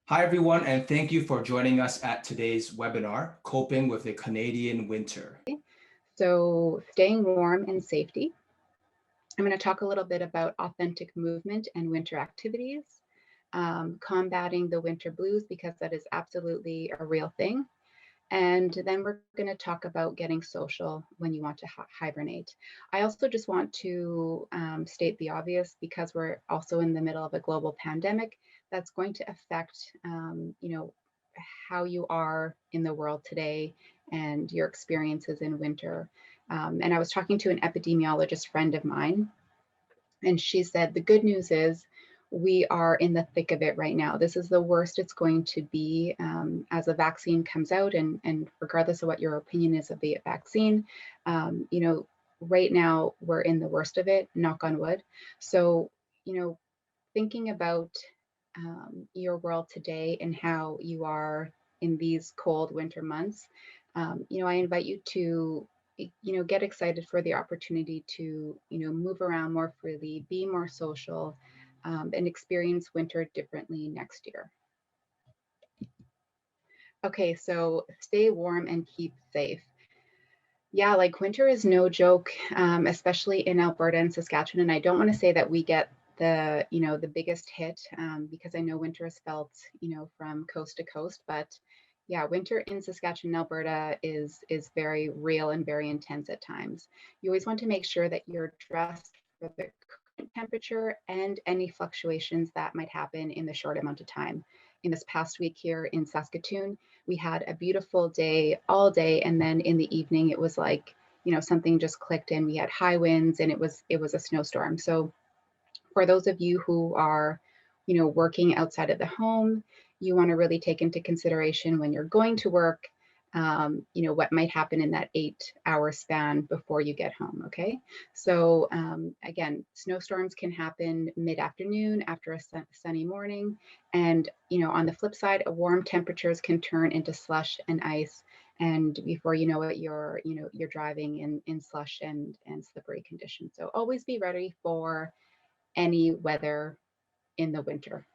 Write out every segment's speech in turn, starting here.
Hi, everyone, and thank you for joining us at today's webinar, Coping with the Canadian Winter. So staying warm and safety. I'm going to talk a little bit about authentic movement and winter activities, combating the winter blues because that is absolutely a real thing. And then we're going to talk about getting social when you want to hibernate. I also just want to state the obvious because we're also in the middle of a global pandemic that's going to affect, how you are in the world today and your experiences in winter. And I was talking to an epidemiologist friend of mine, and she said, the good news is we are in the thick of it right now. This is the worst it's going to be as a vaccine comes out. And regardless of what your opinion is of the vaccine, right now we're in the worst of it, knock on wood. So, thinking about your world today and how you are in these cold winter months, I invite you to get excited for the opportunity to move around more freely, be more social, and experience winter differently next year. Okay, so stay warm and keep safe. Yeah, like winter is no joke, especially in Alberta and Saskatchewan. And I don't want to say that we get the biggest hit, because I know winter is felt, from coast to coast. But yeah, winter in Saskatchewan and Alberta is very real and very intense at times. You always want to make sure that you're dressed for the current temperature and any fluctuations that might happen in the short amount of time. In this past week here in Saskatoon, we had a beautiful day all day, and then in the evening it was like something just clicked in. We had high winds and it was a snowstorm. So for those of you who are working outside of the home, you want to really take into consideration when you're going to work, what might happen in that 8-hour span before you get home. Okay, so again, snowstorms can happen mid-afternoon after a sunny morning, and on the flip side, warm temperatures can turn into slush and ice, and before you know it, you're driving in slush and slippery conditions. So always be ready for any weather in the winter.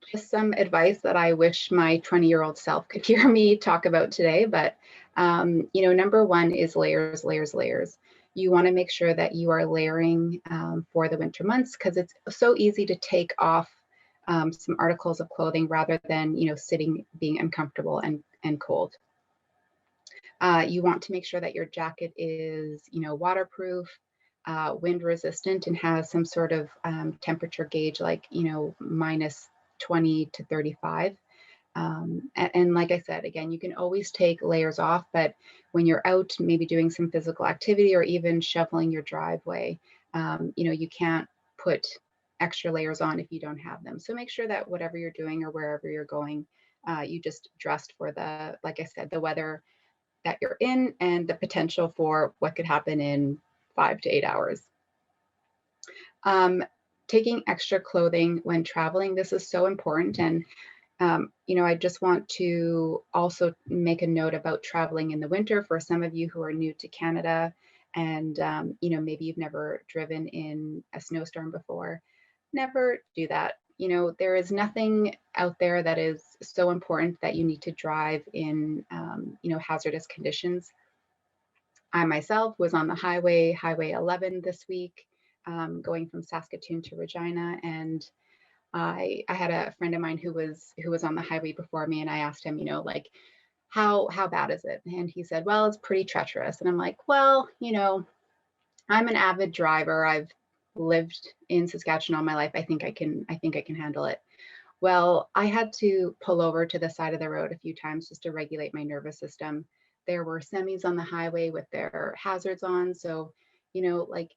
Just some advice that I wish my 20-year-old self could hear me talk about today. But, number one is layers, layers, layers. You want to make sure that you are layering for the winter months, because it's so easy to take off some articles of clothing rather than, sitting, being uncomfortable and cold. You want to make sure that your jacket is, waterproof, wind resistant, and has some sort of temperature gauge, like, minus 20 to 35. And like I said, again, you can always take layers off, but when you're out, maybe doing some physical activity or even shoveling your driveway, you can't put extra layers on if you don't have them. So make sure that whatever you're doing or wherever you're going, you just dressed for like I said, the weather that you're in and the potential for what could happen in 5 to 8 hours. Taking extra clothing when traveling, this is so important. And, I just want to also make a note about traveling in the winter for some of you who are new to Canada and, maybe you've never driven in a snowstorm before. Never do that. There is nothing out there that is so important that you need to drive in, hazardous conditions. I myself was on the Highway 11 this week, going from Saskatoon to Regina, and I had a friend of mine who was on the highway before me, and I asked him, like, how bad is it? And he said, well, it's pretty treacherous. And I'm like, well, I'm an avid driver. I've lived in Saskatchewan all my life. I think I can handle it. Well, I had to pull over to the side of the road a few times just to regulate my nervous system. There were semis on the highway with their hazards on. So, like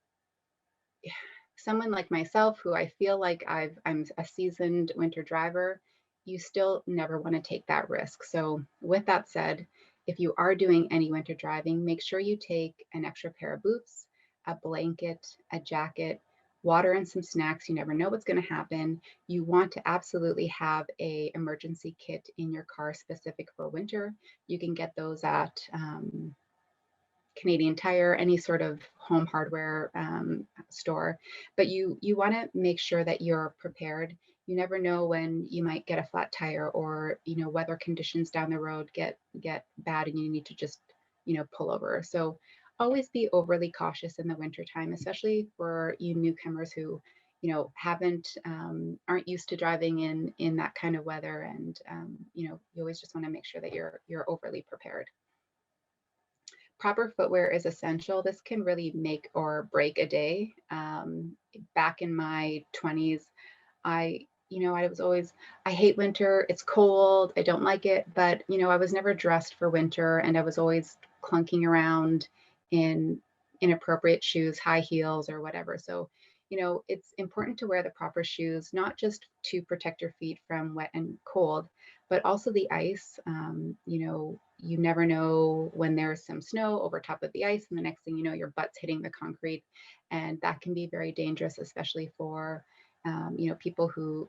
someone like myself, who I feel like I'm a seasoned winter driver, you still never want to take that risk. So, with that said, if you are doing any winter driving, make sure you take an extra pair of boots, a blanket, a jacket, water, and some snacks. You never know what's going to happen. You want to absolutely have a emergency kit in your car specific for winter. You can get those at Canadian Tire, any sort of home hardware store. But you want to make sure that you're prepared. You never know when you might get a flat tire, or weather conditions down the road get bad and you need to just pull over. So always be overly cautious in the wintertime, especially for you newcomers who haven't aren't used to driving in that kind of weather, and you always just want to make sure that you're overly prepared. Proper footwear is essential. This can really make or break a day. Back in my 20s, I was always, I hate winter. It's cold. I don't like it. But, I was never dressed for winter, and I was always clunking around in inappropriate shoes, high heels, or whatever. So, it's important to wear the proper shoes, not just to protect your feet from wet and cold, but also the ice. You never know when there's some snow over top of the ice, and the next thing you know, your butt's hitting the concrete, and that can be very dangerous, especially for people who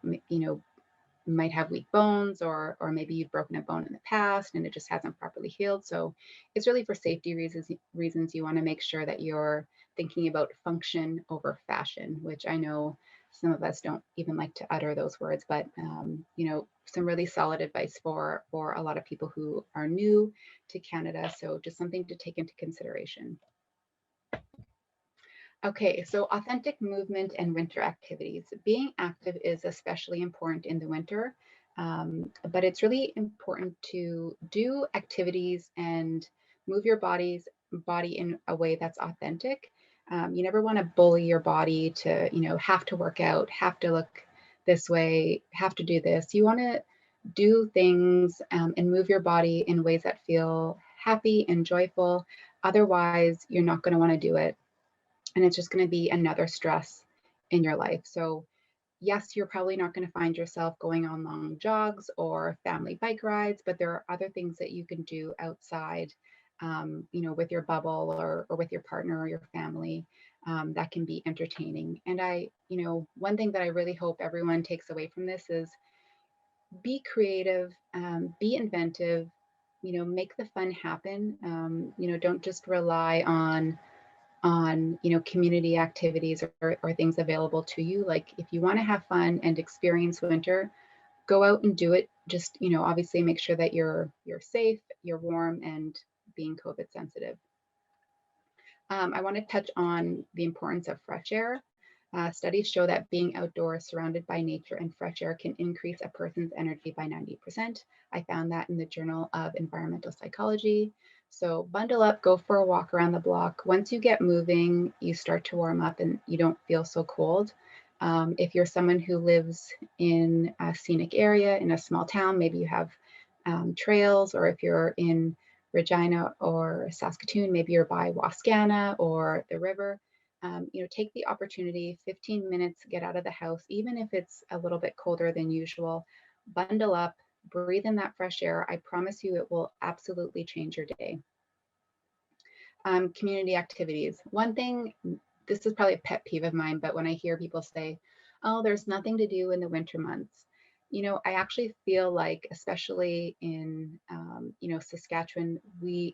might have weak bones, or maybe you've broken a bone in the past and it just hasn't properly healed. So it's really for safety reasons you want to make sure that you're thinking about function over fashion, which I know some of us don't even like to utter those words, but some really solid advice for a lot of people who are new to Canada. So just something to take into consideration. Okay, so authentic movement and winter activities. Being active is especially important in the winter, but it's really important to do activities and move your body in a way that's authentic. You never want to bully your body to, have to work out, have to look this way, have to do this. You want to do things and move your body in ways that feel happy and joyful. Otherwise, you're not going to want to do it, and it's just going to be another stress in your life. So yes, you're probably not going to find yourself going on long jogs or family bike rides, but there are other things that you can do outside, with your bubble, or with your partner or your family, that can be entertaining. And one thing that I really hope everyone takes away from this is be creative, be inventive, make the fun happen. Don't just rely on community activities, or things available to you. Like, if you want to have fun and experience winter, go out and do it. Just obviously make sure that you're safe, you're warm, and being COVID sensitive. I want to touch on the importance of fresh air. Studies show that being outdoors surrounded by nature and fresh air can increase a person's energy by 90%. I found that in the Journal of Environmental Psychology. So bundle up, go for a walk around the block. Once you get moving, you start to warm up and you don't feel so cold. If you're someone who lives in a scenic area, in a small town, maybe you have trails, or if you're in Regina or Saskatoon, maybe you're by Wascana or the river. Take the opportunity, 15 minutes, get out of the house, even if it's a little bit colder than usual, bundle up, breathe in that fresh air. I promise you it will absolutely change your day. Community activities. One thing, this is probably a pet peeve of mine, but when I hear people say, oh, there's nothing to do in the winter months, I actually feel like, especially in, Saskatchewan,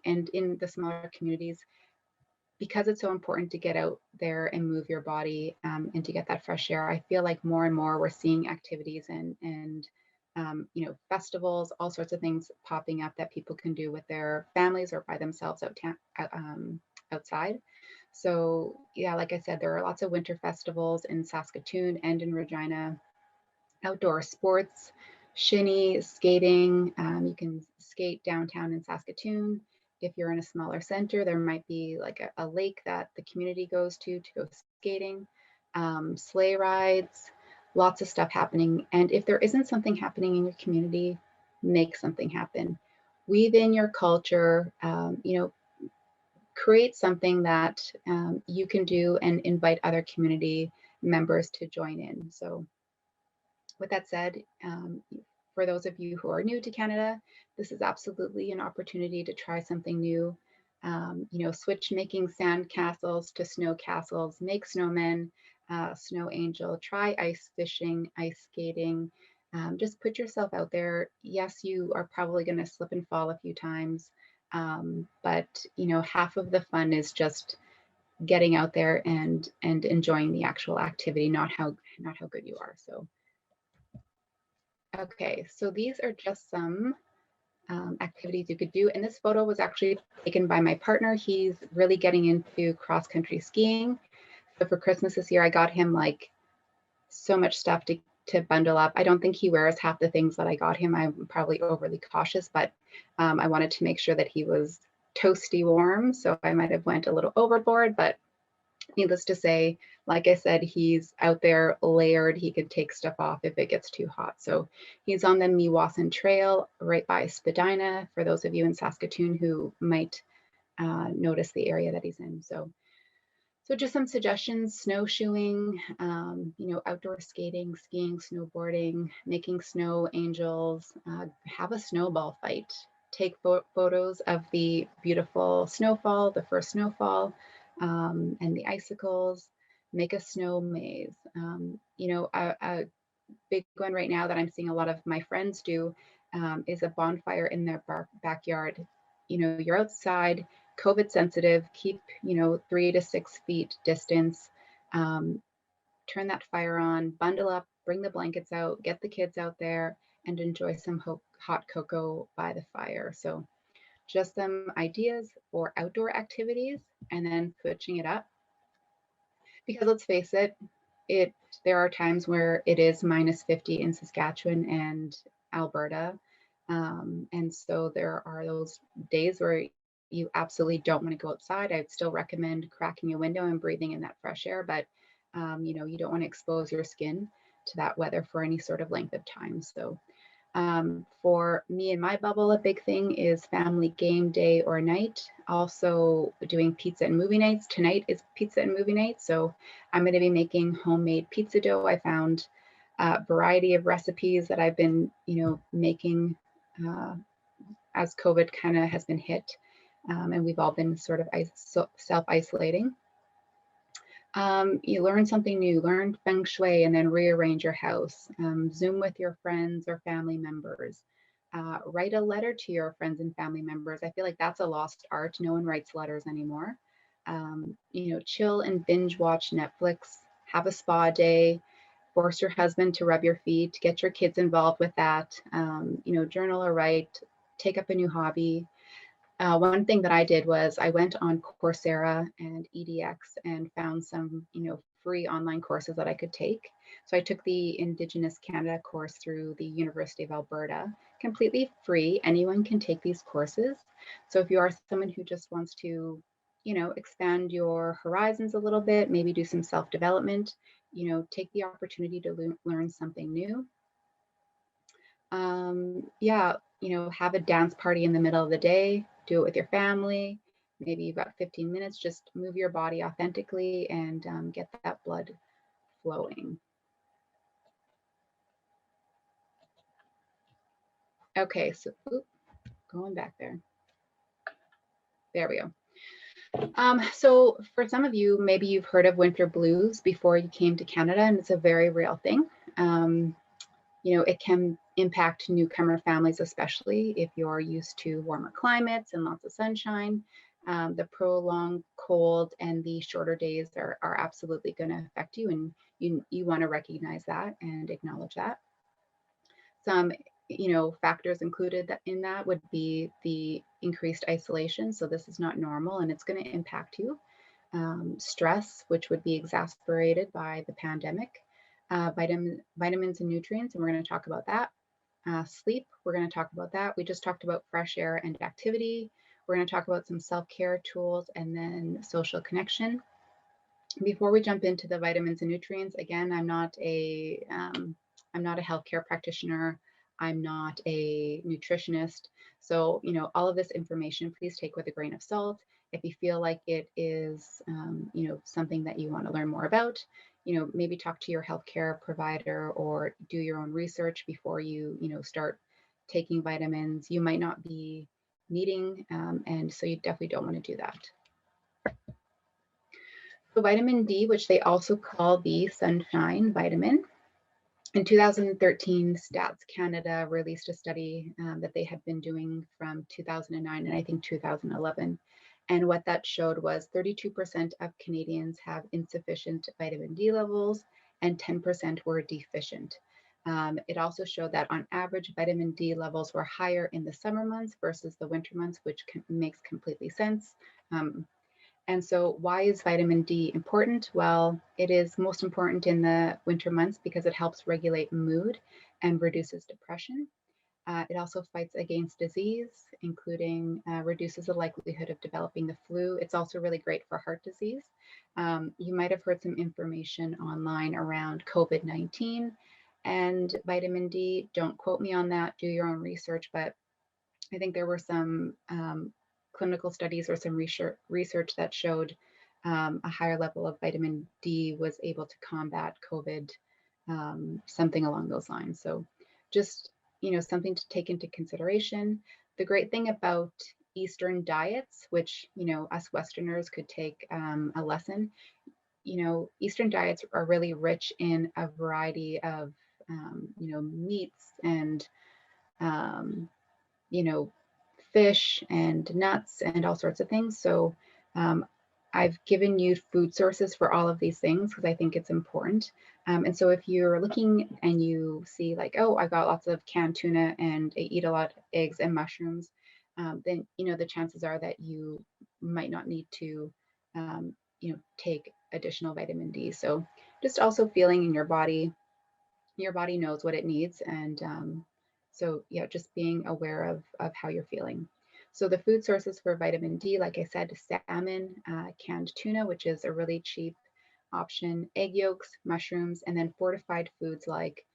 and in the smaller communities, because it's so important to get out there and move your body, and to get that fresh air, I feel like more and more we're seeing activities and festivals, all sorts of things popping up that people can do with their families or by themselves outside. So yeah, like I said, there are lots of winter festivals in Saskatoon and in Regina. Outdoor sports, shinny, skating. You can skate downtown in Saskatoon. If you're in a smaller center, there might be like a lake that the community goes to go skating. Sleigh rides, lots of stuff happening. And if there isn't something happening in your community, make something happen. Weave in your culture, create something that you can do and invite other community members to join in. So with that said, for those of you who are new to Canada, this is absolutely an opportunity to try something new. Switch making sand castles to snow castles, make snowmen, snow angel, try ice fishing, ice skating. Just put yourself out there. Yes, you are probably going to slip and fall a few times, But half of the fun is just getting out there and enjoying the actual activity, not how good you are. So okay, so these are just some activities you could do. And this photo was actually taken by my partner. He's really getting into cross-country skiing. So for Christmas this year, I got him like so much stuff to bundle up. I don't think he wears half the things that I got him. I'm probably overly cautious, but I wanted to make sure that he was toasty warm. So I might have went a little overboard, but needless to say, like I said, he's out there layered. He could take stuff off if it gets too hot. So he's on the Meewasin Trail right by Spadina, for those of you in Saskatoon who might notice the area that he's in. So just some suggestions: snowshoeing, outdoor skating, skiing, snowboarding, making snow angels, have a snowball fight, take photos of the beautiful snowfall, the first snowfall, and the icicles, make a snow maze. A big one right now that I'm seeing a lot of my friends do is a bonfire in their backyard. You're outside, COVID sensitive, keep, 3 to 6 feet distance, turn that fire on, bundle up, bring the blankets out, get the kids out there and enjoy some hot cocoa by the fire. So just some ideas for outdoor activities, and then switching it up. Because let's face it, there are times where it is minus 50 in Saskatchewan and Alberta. And so there are those days where you absolutely don't want to go outside. I'd still recommend cracking a window and breathing in that fresh air, but you don't want to expose your skin to that weather for any sort of length of time. So for me and my bubble, a big thing is family game day or night. Also doing pizza and movie nights. Tonight is pizza and movie night. So I'm going to be making homemade pizza dough. I found a variety of recipes that I've been, making as COVID kind of has been hit. And we've all been sort of self-isolating. You learn something new, learn feng shui, and then rearrange your house. Zoom with your friends or family members. Write a letter to your friends and family members. I feel like that's a lost art. No one writes letters anymore. Chill and binge watch Netflix. Have a spa day. Force your husband to rub your feet. Get your kids involved with that. Journal or write. Take up a new hobby. One thing that I did was I went on Coursera and EDX and found some, free online courses that I could take. So I took the Indigenous Canada course through the University of Alberta, completely free. Anyone can take these courses. So if you are someone who just wants to, expand your horizons a little bit, maybe do some self-development, take the opportunity to learn something new. Have a dance party in the middle of the day, do it with your family. Maybe you've got 15 minutes, just move your body authentically and get that blood flowing. Okay, so going back there. There we go. So for some of you, maybe you've heard of winter blues before you came to Canada, and it's a very real thing. It can impact newcomer families, especially if you're used to warmer climates and lots of sunshine. The prolonged cold and the shorter days are absolutely going to affect you, and you want to recognize that and acknowledge that. Some factors included in that would be the increased isolation. So this is not normal and it's going to impact you. Stress, which would be exacerbated by the pandemic. Vitamins and nutrients, and we're going to talk about that. Sleep, we're going to talk about that. We just talked about fresh air and activity. We're going to talk about some self-care tools and then social connection. Before we jump into the vitamins and nutrients, again, I'm not a healthcare practitioner. I'm not a nutritionist. So, all of this information, please take with a grain of salt. If you feel like it is, something that you want to learn more about, maybe talk to your healthcare provider or do your own research before you, start taking vitamins. You might not be needing, and so you definitely don't want to do that. So vitamin D, which they also call the sunshine vitamin, In 2013, Stats Canada released a study that they had been doing from 2009 and I think 2011. And what that showed was 32% of Canadians have insufficient vitamin D levels and 10% were deficient. It also showed that on average, vitamin D levels were higher in the summer months versus the winter months, which makes completely sense. And so why is vitamin D important? Well, it is most important in the winter months because it helps regulate mood and reduces depression. It also fights against disease, including reduces the likelihood of developing the flu. It's also really great for heart disease. You might have heard some information online around COVID-19 and vitamin D. Don't quote me on that, do your own research, but I think there were some clinical studies or some research that showed a higher level of vitamin D was able to combat COVID, something along those lines. So just, something to take into consideration. The great thing about Eastern diets, which, us Westerners could take a lesson, Eastern diets are really rich in a variety of, meats and, you know, fish and nuts and all sorts of things. So um, I've given you food sources for all of these things because I think it's important. And so if you're looking and you see like, oh, I got lots of canned tuna and I eat a lot of eggs and mushrooms, then, the chances are that you might not need to, take additional vitamin D. So just also feeling in your body knows what it needs. And so yeah, just being aware of how you're feeling. So the food sources for vitamin D, like I said, salmon, canned tuna, which is a really cheap option, egg yolks, mushrooms, and then fortified foods like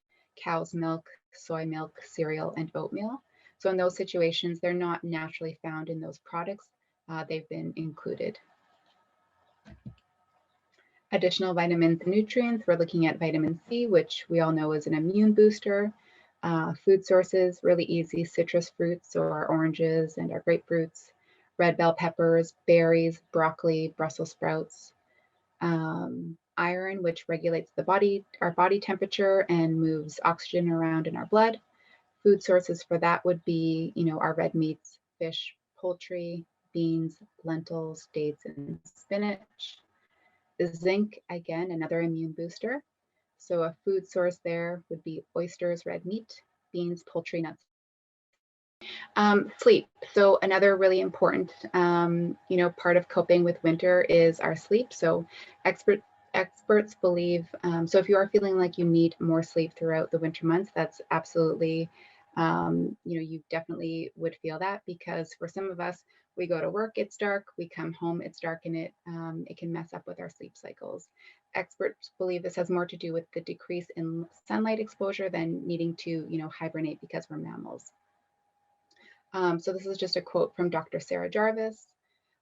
cow's milk, soy milk, cereal, and oatmeal. So in those situations, they're not naturally found in those products. They've been included. Additional vitamins and nutrients, we're looking at vitamin C, which we all know is an immune booster. Food sources, really easy, citrus fruits or oranges and our grapefruits, red bell peppers, berries, broccoli, Brussels sprouts. Iron, which regulates our body temperature and moves oxygen around in our blood. Food sources for that would be, our red meats, fish, poultry, beans, lentils, dates, and spinach. Zinc, again, another immune booster. So a food source there would be oysters, red meat, beans, poultry, nuts. Sleep. So another really important, part of coping with winter is our sleep. So experts believe, so if you are feeling like you need more sleep throughout the winter months, that's absolutely, you definitely would feel that because for some of us, we go to work, it's dark, we come home, it's dark, and it can mess up with our sleep cycles. Experts believe this has more to do with the decrease in sunlight exposure than needing to, hibernate because we're mammals. So this is just a quote from Dr. Sarah Jarvis.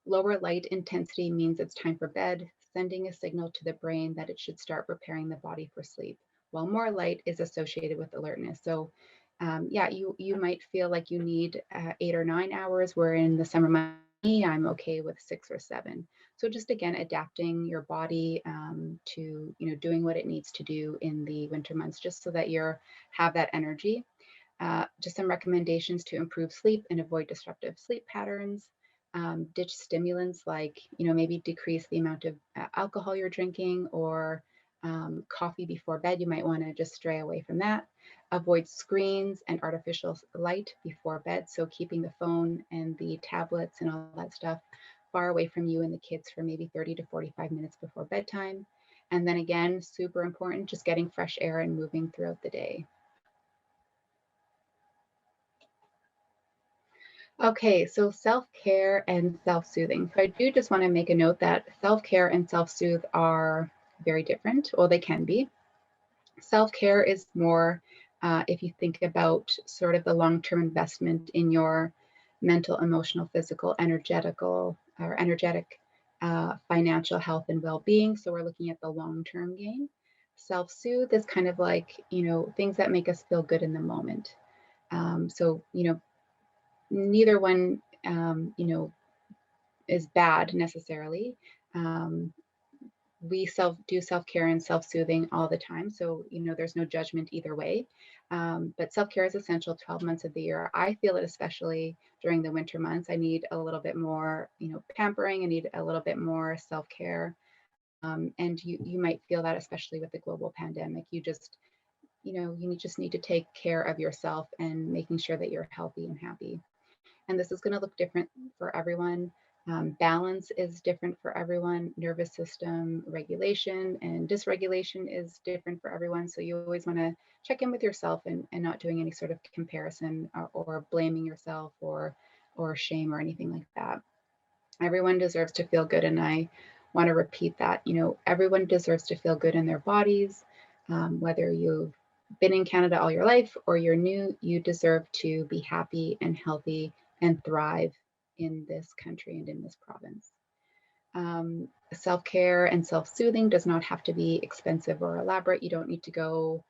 Lower light intensity means it's time for bed, sending a signal to the brain that it should start preparing the body for sleep, while more light is associated with alertness. So yeah, you might feel like you need 8 or 9 hours, where in the summer months, I'm okay with 6 or 7. So just again, adapting your body to, doing what it needs to do in the winter months, just so that you have that energy. Just some recommendations to improve sleep and avoid disruptive sleep patterns. Ditch stimulants like, maybe decrease the amount of alcohol you're drinking or coffee before bed. You might want to just stray away from that. Avoid screens and artificial light before bed. So keeping the phone and the tablets and all that stuff far away from you and the kids for maybe 30 to 45 minutes before bedtime. And then again, super important, just getting fresh air and moving throughout the day. Okay, so self-care and self-soothing. So I do just want to make a note that self-care and self-soothe are very different, or they can be. Self-care is more, if you think about sort of the long-term investment in your mental, emotional, physical, energetic, financial health and well-being. So we're looking at the long-term gain. Self-soothe is kind of like, things that make us feel good in the moment. So, neither one, is bad necessarily. we do self-care and self-soothing all the time. So, there's no judgment either way. But self-care is essential 12 months of the year. I feel it especially during the winter months. I need a little bit more, pampering. I need a little bit more self-care. And you might feel that, especially with the global pandemic. You just need to take care of yourself and making sure that you're healthy and happy. And this is going to look different for everyone. Balance is different for everyone. Nervous system regulation and dysregulation is different for everyone. So you always want to check in with yourself and not doing any sort of comparison or blaming yourself or shame or anything like that. Everyone deserves to feel good. And I want to repeat that, everyone deserves to feel good in their bodies. Whether you've been in Canada all your life or you're new, you deserve to be happy and healthy and thrive in this country and in this province. Self-care and self-soothing does not have to be expensive or elaborate. You don't need to go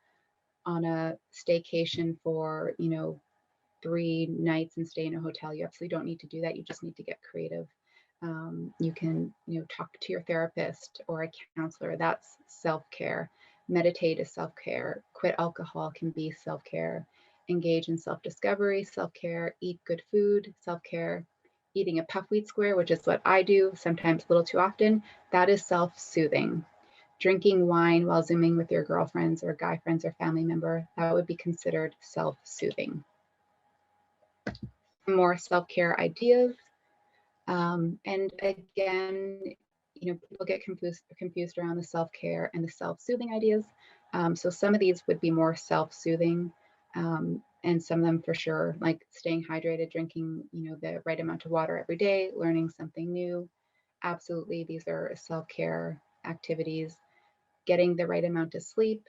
on a staycation for, 3 nights and stay in a hotel. You absolutely don't need to do that. You just need to get creative. You can, talk to your therapist or a counselor. That's self-care. Meditate is self-care. Quit alcohol can be self-care. Engage in self-discovery, self-care. Eat good food, self-care. Eating a puff wheat square, which is what I do, sometimes a little too often, that is self-soothing. Drinking wine while Zooming with your girlfriends or guy friends or family member, that would be considered self-soothing. More self-care ideas. And again, people get confused around the self-care and the self-soothing ideas. So some of these would be more self-soothing, and some of them for sure, like staying hydrated, drinking, the right amount of water every day, learning something new. Absolutely, these are self-care activities. Getting the right amount of sleep,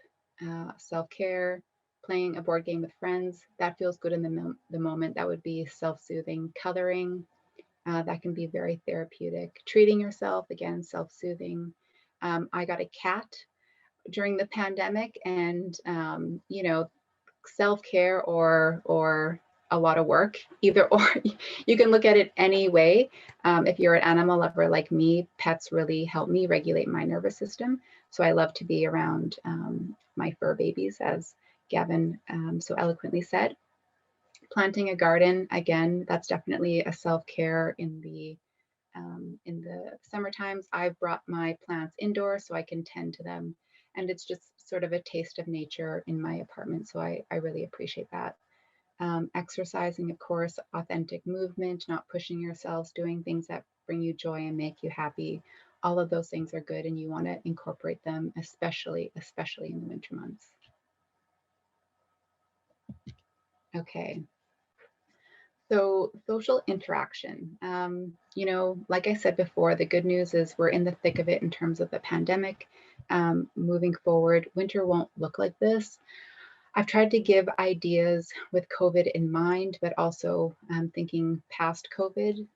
self-care. Playing a board game with friends, that feels good in the moment. That would be self-soothing. Coloring, that can be very therapeutic. Treating yourself, again, self-soothing. I got a cat during the pandemic, and self-care or a lot of work, either or. You can look at it any way. If you're an animal lover like me, pets really help me regulate my nervous system. So I love to be around my fur babies, as Gavin so eloquently said. Planting a garden, again, that's definitely a self-care in the summer times. I've brought my plants indoors so I can tend to them. And it's just sort of a taste of nature in my apartment. So I really appreciate that. Exercising, of course, authentic movement, not pushing yourselves, doing things that bring you joy and make you happy. All of those things are good, and you want to incorporate them, especially in the winter months. Okay. So social interaction, like I said before, the good news is we're in the thick of it in terms of the pandemic. Moving forward, winter won't look like this. I've tried to give ideas with COVID in mind, but also thinking past COVID.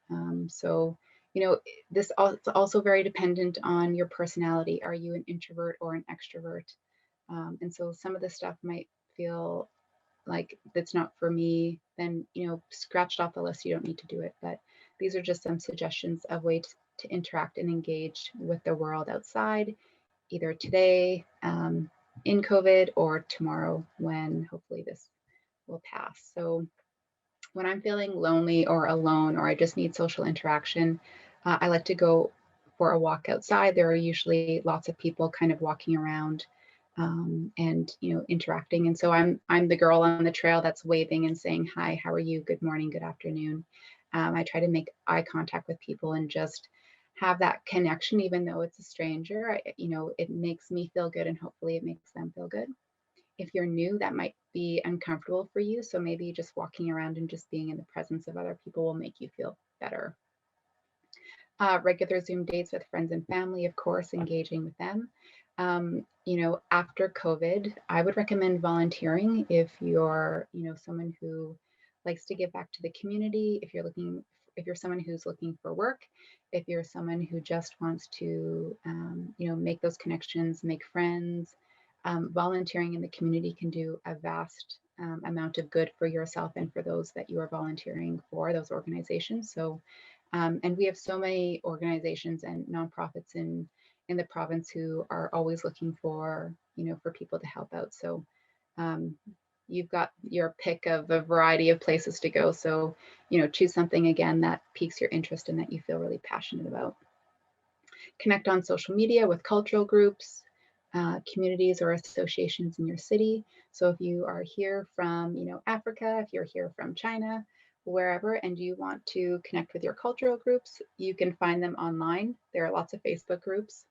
So, this is also very dependent on your personality. Are you an introvert or an extrovert? And so some of the stuff might feel like that's not for me, then scratched off the list. You don't need to do it. But these are just some suggestions of ways to interact and engage with the world outside, either today in COVID or tomorrow when hopefully this will pass. So when I'm feeling lonely or alone, or I just need social interaction, I like to go for a walk outside. There are usually lots of people kind of walking around and interacting. And so I'm the girl on the trail that's waving and saying, hi, how are you? Good morning, good afternoon. I try to make eye contact with people and just have that connection, even though it's a stranger. It makes me feel good, and hopefully it makes them feel good. If you're new, that might be uncomfortable for you. So maybe just walking around and just being in the presence of other people will make you feel better. Regular Zoom dates with friends and family, of course, engaging with them. After COVID, I would recommend volunteering if you're, someone who likes to give back to the community, if you're someone who's looking for work, if you're someone who just wants to, make those connections, make friends. Volunteering in the community can do a vast amount of good for yourself and for those that you are volunteering for, those organizations. So, and we have so many organizations and nonprofits in in the province who are always looking for, for people to help out. So you've got your pick of a variety of places to go. So, choose something again that piques your interest and that you feel really passionate about. Connect on social media with cultural groups, communities or associations in your city. So if you are here from, Africa, if you're here from China, wherever, and you want to connect with your cultural groups, you can find them online. There are lots of Facebook groups,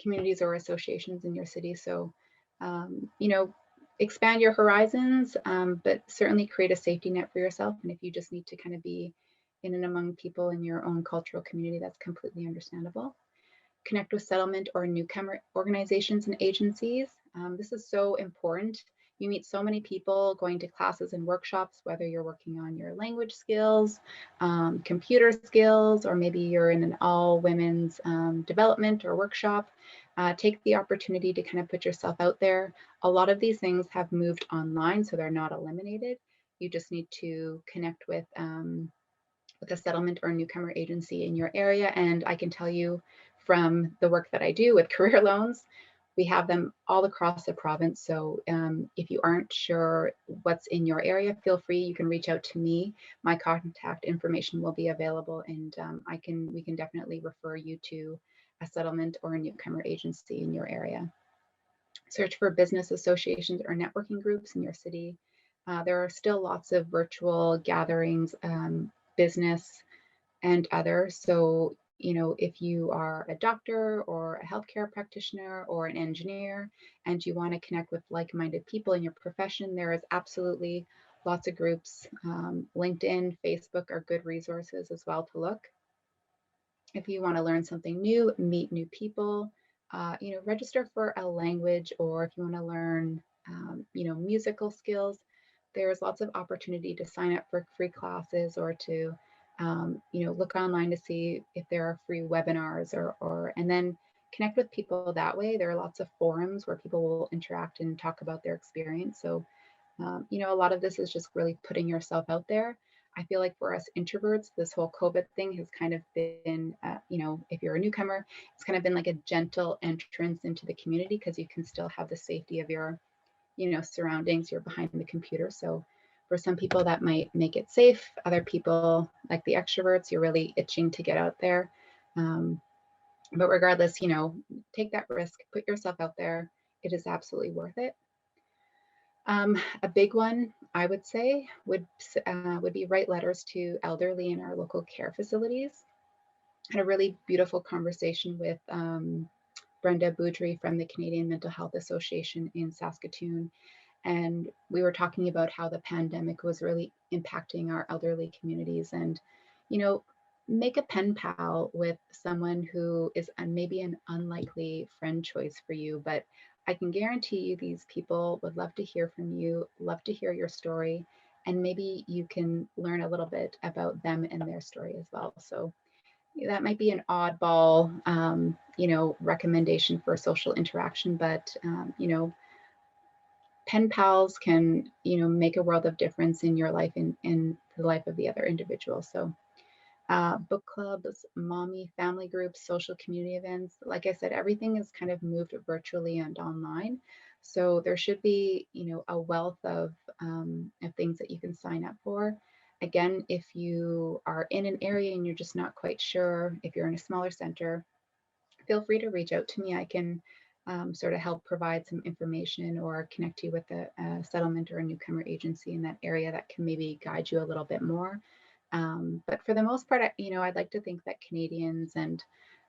communities or associations in your city. So, expand your horizons, but certainly create a safety net for yourself. And if you just need to kind of be in and among people in your own cultural community, that's completely understandable. Connect with settlement or newcomer organizations and agencies. This is so important. You meet so many people going to classes and workshops, whether you're working on your language skills, computer skills, or maybe you're in an all women's development or workshop. Take the opportunity to kind of put yourself out there. A lot of these things have moved online, so they're not eliminated. You just need to connect with a settlement or newcomer agency in your area. And I can tell you from the work that I do with career loans, we have them all across the province. So if you aren't sure what's in your area, feel free, you can reach out to me. My contact information will be available, and we can definitely refer you to a settlement or a newcomer agency in your area. Search for business associations or networking groups in your city. There are still lots of virtual gatherings, business and others. So, if you are a doctor or a healthcare practitioner or an engineer and you want to connect with like-minded people in your profession, there is absolutely lots of groups. LinkedIn, Facebook are good resources as well to look. If you want to learn something new, meet new people, register for a language, or if you want to learn, musical skills, there's lots of opportunity to sign up for free classes or to, look online to see if there are free webinars and then connect with people that way. There are lots of forums where people will interact and talk about their experience. So, a lot of this is just really putting yourself out there. I feel like for us introverts, this whole COVID thing has kind of been, if you're a newcomer, it's kind of been like a gentle entrance into the community because you can still have the safety of your, surroundings. You're behind the computer. So for some people that might make it safe. Other people, like the extroverts, you're really itching to get out there. But regardless, take that risk, put yourself out there. It is absolutely worth it. A big one, I would say, would be write letters to elderly in our local care facilities. I had a really beautiful conversation with Brenda Boudry from the Canadian Mental Health Association in Saskatoon. And we were talking about how the pandemic was really impacting our elderly communities. And, make a pen pal with someone who is maybe an unlikely friend choice for you, but I can guarantee you these people would love to hear from you, love to hear your story, and maybe you can learn a little bit about them and their story as well. So that might be an oddball, recommendation for social interaction, but, pen pals can, make a world of difference in your life and in the life of the other individual. So book clubs, mommy, family groups, social community events. Like I said, everything is kind of moved virtually and online. So there should be, a wealth of things that you can sign up for. Again, if you are in an area and you're just not quite sure, if you're in a smaller center, feel free to reach out to me. I can sort of help provide some information or connect you with a settlement or a newcomer agency in that area that can maybe guide you a little bit more. But for the most part, I'd like to think that Canadians and,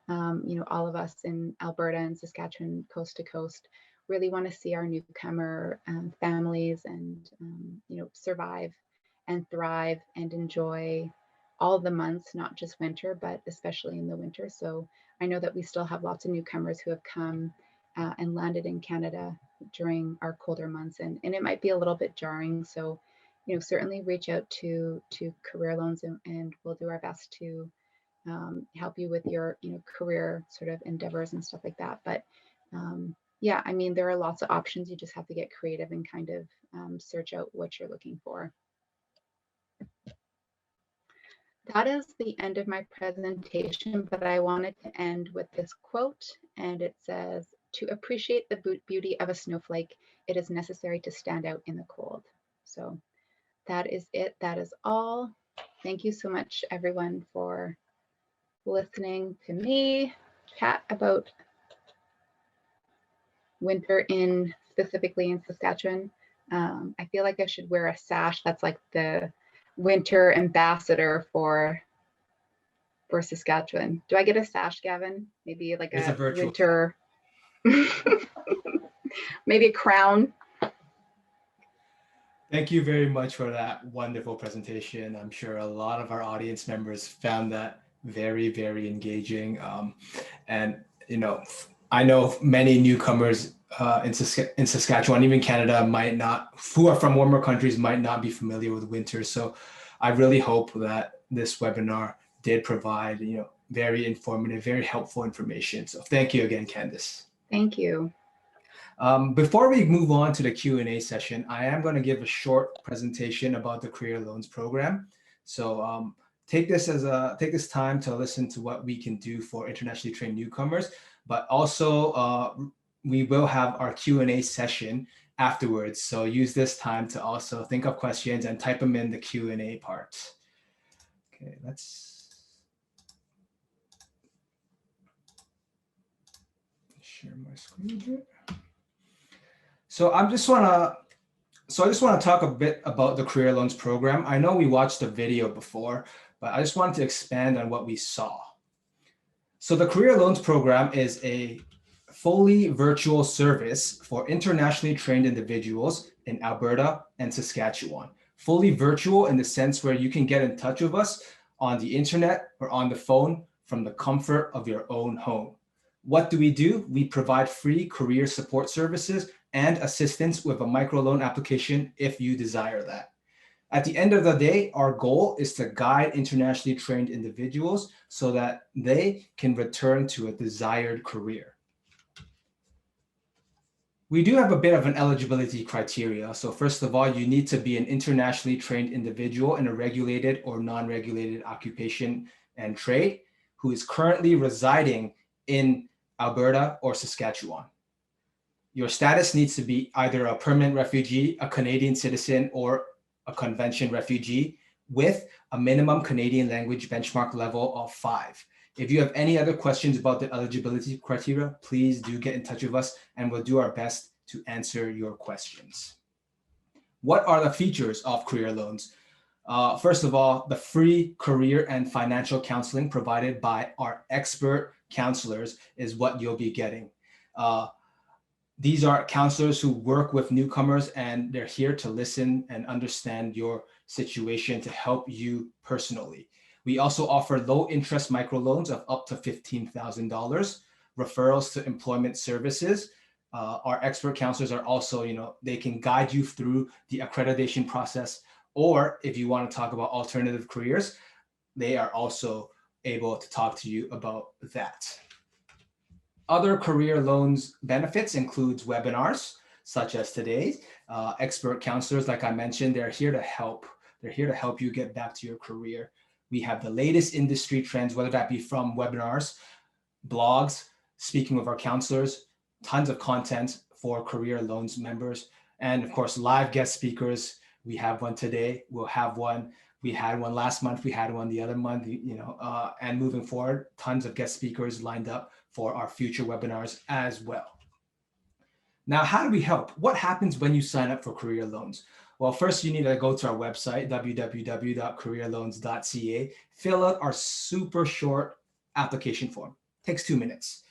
all of us in Alberta and Saskatchewan, coast to coast, really want to see our newcomer families and, survive and thrive and enjoy all the months, not just winter, but especially in the winter. So I know that we still have lots of newcomers who have come and landed in Canada during our colder months, and it might be a little bit jarring. So certainly reach out to career loans, and we'll do our best to help you with your career sort of endeavors and stuff like that. But yeah, I mean, there are lots of options. You just have to get creative and kind of search out what you're looking for. That is the end of my presentation, but I wanted to end with this quote, and it says, "To appreciate the beauty of a snowflake, it is necessary to stand out in the cold." So that is it. That is all. Thank you so much, everyone, for listening to me chat about winter specifically in Saskatchewan. I feel like I should wear a sash that's like the winter ambassador for Saskatchewan. Do I get a sash, Gavin? Maybe like It's a virtual winter, maybe a crown. Thank you very much for that wonderful presentation. I'm sure a lot of our audience members found that very, very engaging. And, you know, I know many newcomers in Saskatchewan, even Canada, who are from warmer countries, might not be familiar with winter. So I really hope that this webinar did provide, very informative, very helpful information. So thank you again, Candice. Thank you. Before we move on to the Q&A session, I am going to give a short presentation about the Career Loans Program. So take this time to listen to what we can do for internationally trained newcomers, but also we will have our Q&A session afterwards. So use this time to also think of questions and type them in the Q&A part. Okay, let's share my screen here. So I just want to talk a bit about the Career Loans Program. I know we watched the video before, but I just wanted to expand on what we saw. So the Career Loans Program is a fully virtual service for internationally trained individuals in Alberta and Saskatchewan. Fully virtual in the sense where you can get in touch with us on the internet or on the phone from the comfort of your own home. What do? We provide free career support services and assistance with a microloan application if you desire that. At the end of the day, our goal is to guide internationally trained individuals so that they can return to a desired career. We do have a bit of an eligibility criteria. So first of all, you need to be an internationally trained individual in a regulated or non-regulated occupation and trade who is currently residing in Alberta or Saskatchewan. Your status needs to be either a permanent refugee, a Canadian citizen, or a convention refugee with a minimum Canadian language benchmark level of 5. If you have any other questions about the eligibility criteria, please do get in touch with us and we'll do our best to answer your questions. What are the features of career loans? First of all, the free career and financial counseling provided by our expert counselors is what you'll be getting. These are counselors who work with newcomers and they're here to listen and understand your situation to help you personally. We also offer low interest microloans of up to $15,000, referrals to employment services. Our expert counselors are also, they can guide you through the accreditation process, or if you want to talk about alternative careers, they are also able to talk to you about that. Other career loans benefits includes webinars, such as today's. Expert counselors, like I mentioned, they're here to help. They're here to help you get back to your career. We have the latest industry trends, whether that be from webinars, blogs, speaking with our counselors, tons of content for career loans members, and of course, live guest speakers. We have one today. We'll have one. We had one last month. We had one the other month, and moving forward, tons of guest speakers lined up for our future webinars as well. Now, how do we help? What happens when you sign up for career loans? Well, first you need to go to our website, www.careerloans.ca, fill out our super short application form. Takes 2 minutes.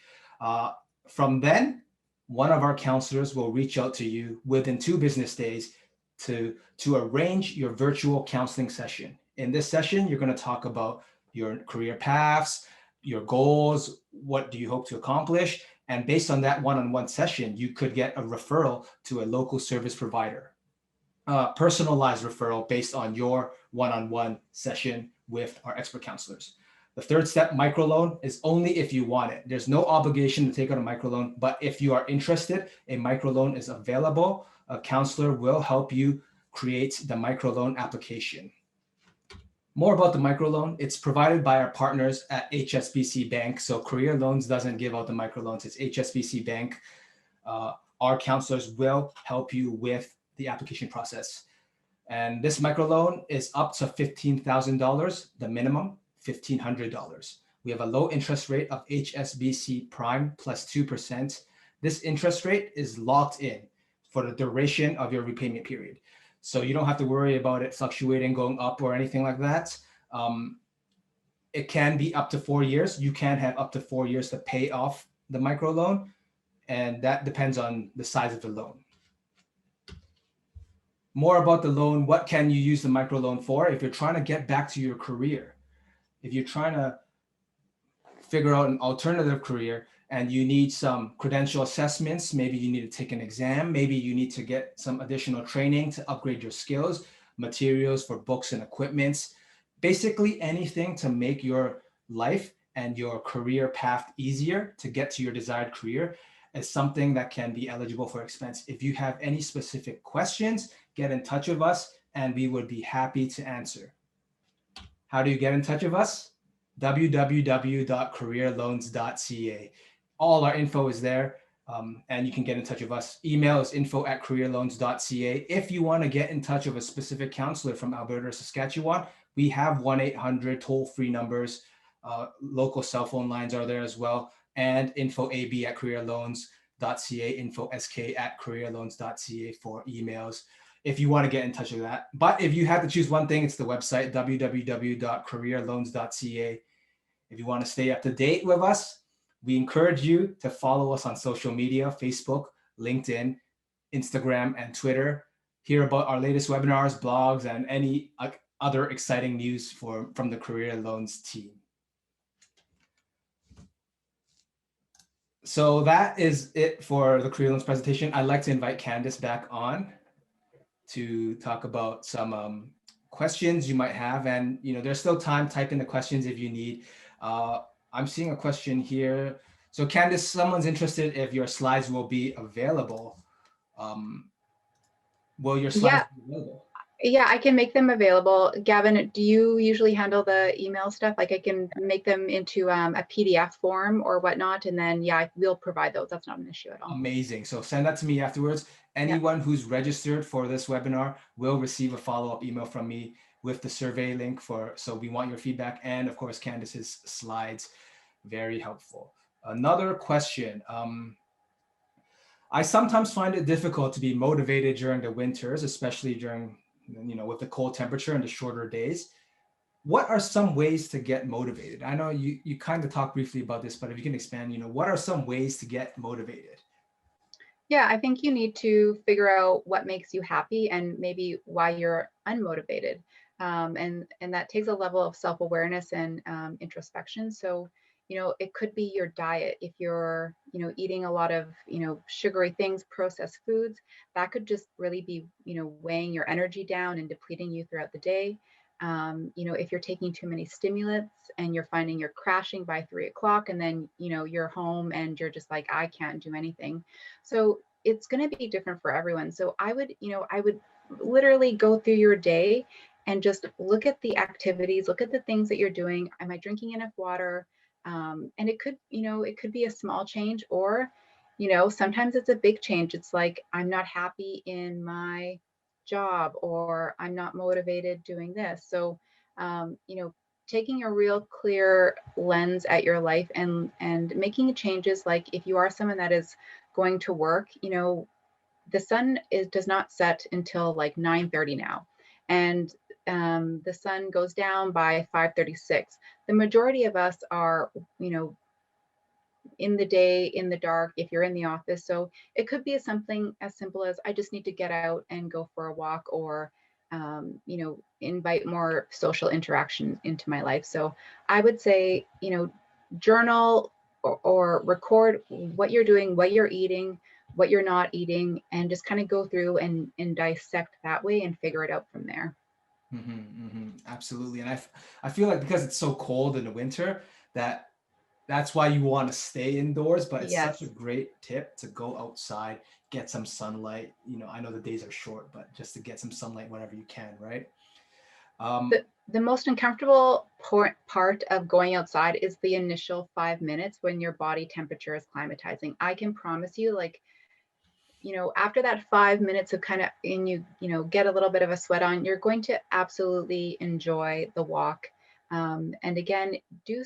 From then, one of our counselors will reach out to you within 2 business days to arrange your virtual counseling session. In this session, you're going to talk about your career paths, your goals, what do you hope to accomplish? And based on that one-on-one session, you could get a referral to a local service provider. Personalized referral based on your one-on-one session with our expert counselors. The third step, microloan, is only if you want it. There's no obligation to take out a microloan, but if you are interested, a microloan is available. A counselor will help you create the microloan application. More about the microloan. It's provided by our partners at HSBC Bank. So Career Loans doesn't give out the microloans. It's HSBC Bank. Our counselors will help you with the application process. And this microloan is up to $15,000, the minimum $1,500. We have a low interest rate of HSBC Prime plus 2%. This interest rate is locked in for the duration of your repayment period. So you don't have to worry about it fluctuating, going up or anything like that. It can be up to 4 years. You can have up to 4 years to pay off the microloan, and that depends on the size of the loan. More about the loan. What can you use the microloan for? If you're trying to get back to your career, if you're trying to figure out an alternative career and you need some credential assessments, maybe you need to take an exam, maybe you need to get some additional training to upgrade your skills, materials for books and equipments, basically anything to make your life and your career path easier to get to your desired career is something that can be eligible for expense. If you have any specific questions, get in touch with us and we would be happy to answer. How do you get in touch with us? www.careerloans.ca. All our info is there, and you can get in touch with us. Email is info@careerloans.ca. If you want to get in touch with a specific counselor from Alberta or Saskatchewan, we have 1-800 toll-free numbers. Local cell phone lines are there as well, and info@careerloans.ca, info@careerloans.ca for emails if you want to get in touch with that. But if you have to choose one thing, it's the website, www.careerloans.ca. If you want to stay up to date with us, we encourage you to follow us on social media, Facebook, LinkedIn, Instagram, and Twitter. Hear about our latest webinars, blogs, and any other exciting news from the Career Loans team. So that is it for the Career Loans presentation. I'd like to invite Candice back on to talk about some questions you might have. And there's still time. Type in the questions if you need. I'm seeing a question here. So Candice, someone's interested if your slides will be available. Will your slides be available? Yeah, I can make them available. Gavin, do you usually handle the email stuff? Like I can make them into a PDF form or whatnot, and then I will provide those. That's not an issue at all. Amazing. So send that to me afterwards. Anyone who's registered for this webinar will receive a follow-up email from me with the survey link so we want your feedback, and of course Candice's slides. Very helpful. Another question. I sometimes find it difficult to be motivated during the winters, especially during with the cold temperature and the shorter days. What are some ways to get motivated? I know you kind of talked briefly about this, but if you can expand, what are some ways to get motivated? Yeah, I think you need to figure out what makes you happy and maybe why you're unmotivated. And that takes a level of self-awareness and introspection. So, it could be your diet. If you're, eating a lot of, sugary things, processed foods, that could just really be, weighing your energy down and depleting you throughout the day. If you're taking too many stimulants and you're finding you're crashing by 3 o'clock and then, you're home and you're just like, I can't do anything. So it's going to be different for everyone. So I would literally go through your day and just look at the activities, look at the things that you're doing. Am I drinking enough water? And it could be a small change, or, sometimes it's a big change. It's like, I'm not happy in my job, or I'm not motivated doing this. So, taking a real clear lens at your life and making changes. Like if you are someone that is going to work, the sun does not set until like 9:30 now, and the sun goes down by 5:36. The majority of us are, in the day, in the dark, if you're in the office. So it could be something as simple as, I just need to get out and go for a walk, or, invite more social interaction into my life. So I would say, journal or record what you're doing, what you're eating, what you're not eating, and just kind of go through and dissect that way and figure it out from there. Absolutely. And I feel like because it's so cold in the winter, that's why you want to stay indoors, but it's such a great tip to go outside, get some sunlight. I know the days are short, but just to get some sunlight whenever you can, right? The most uncomfortable part of going outside is the initial 5 minutes when your body temperature is climatizing. I can promise you, like, after that 5 minutes of kind of, and get a little bit of a sweat on, you're going to absolutely enjoy the walk. And again, do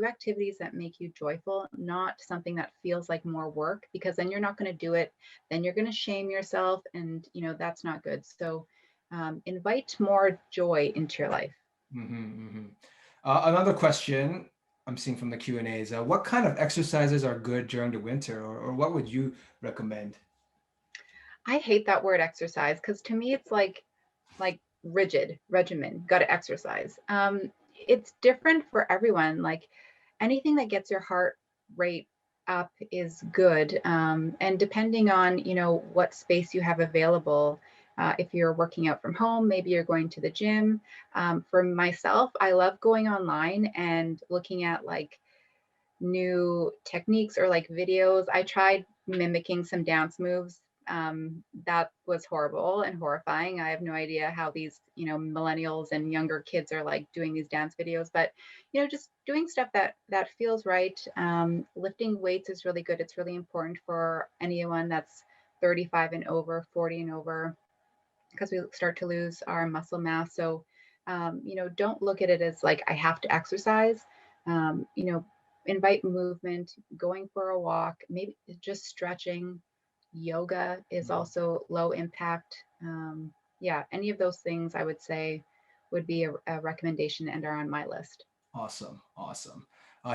activities that make you joyful, not something that feels like more work, because then you're not going to do it. Then you're going to shame yourself, and that's not good. So invite more joy into your life. Another question I'm seeing from the Q&A is, what kind of exercises are good during the winter, or what would you recommend? I hate that word exercise, because to me it's like rigid regimen, got to exercise. It's different for everyone. Like anything that gets your heart rate up is good. And depending on, what space you have available, if you're working out from home, maybe you're going to the gym. For myself, I love going online and looking at like new techniques or like videos. I tried mimicking some dance moves. That was horrible and horrifying. I have no idea how these, millennials and younger kids are like doing these dance videos, but just doing stuff that feels right. Lifting weights is really good. It's really important for anyone that's 35 and over, 40 and over, because we start to lose our muscle mass. So, don't look at it as like I have to exercise. Um, you know, Invite movement, going for a walk, maybe just stretching. Yoga is also low impact. Yeah, any of those things I would say would be a recommendation and are on my list. Awesome, awesome.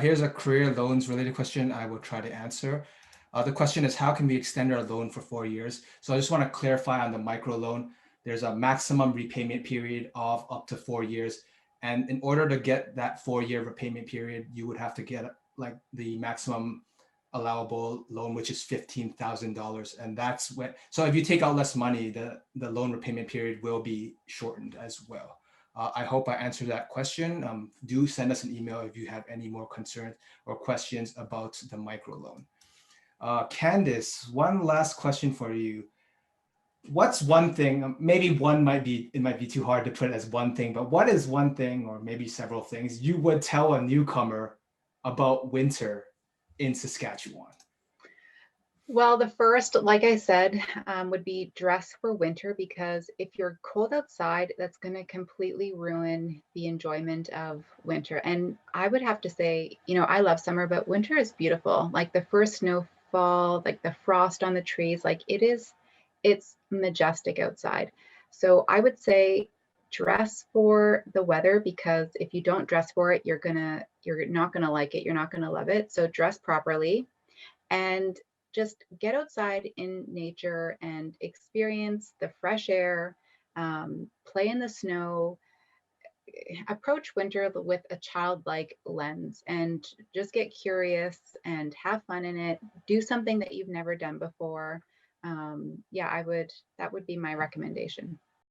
Here's a career loans related question I will try to answer. The question is, how can we extend our loan for 4 years? So I just want to clarify on the micro loan. There's a maximum repayment period of up to 4 years. And in order to get that 4 year repayment period, you would have to get like the maximum allowable loan, which is $15,000. And that's when, so if you take out less money, the loan repayment period will be shortened as well. I hope I answered that question. Do send us an email if you have any more concerns or questions about the microloan. Candice, one last question for you. What's one thing, maybe it might be too hard to put as one thing, but what is one thing, or maybe several things, you would tell a newcomer about winter in Saskatchewan? Well, the first, like I said, would be dress for winter, because if you're cold outside, that's going to completely ruin the enjoyment of winter. And I would have to say, I love summer, but winter is beautiful. Like the first snowfall, like the frost on the trees, like it's majestic outside. So I would say dress for the weather, because if you don't dress for it, you're not gonna like it. You're not gonna love it. So dress properly and just get outside in nature and experience the fresh air, play in the snow, approach winter with a childlike lens, and just get curious and have fun in it. Do something that you've never done before. Yeah, that would be my recommendation.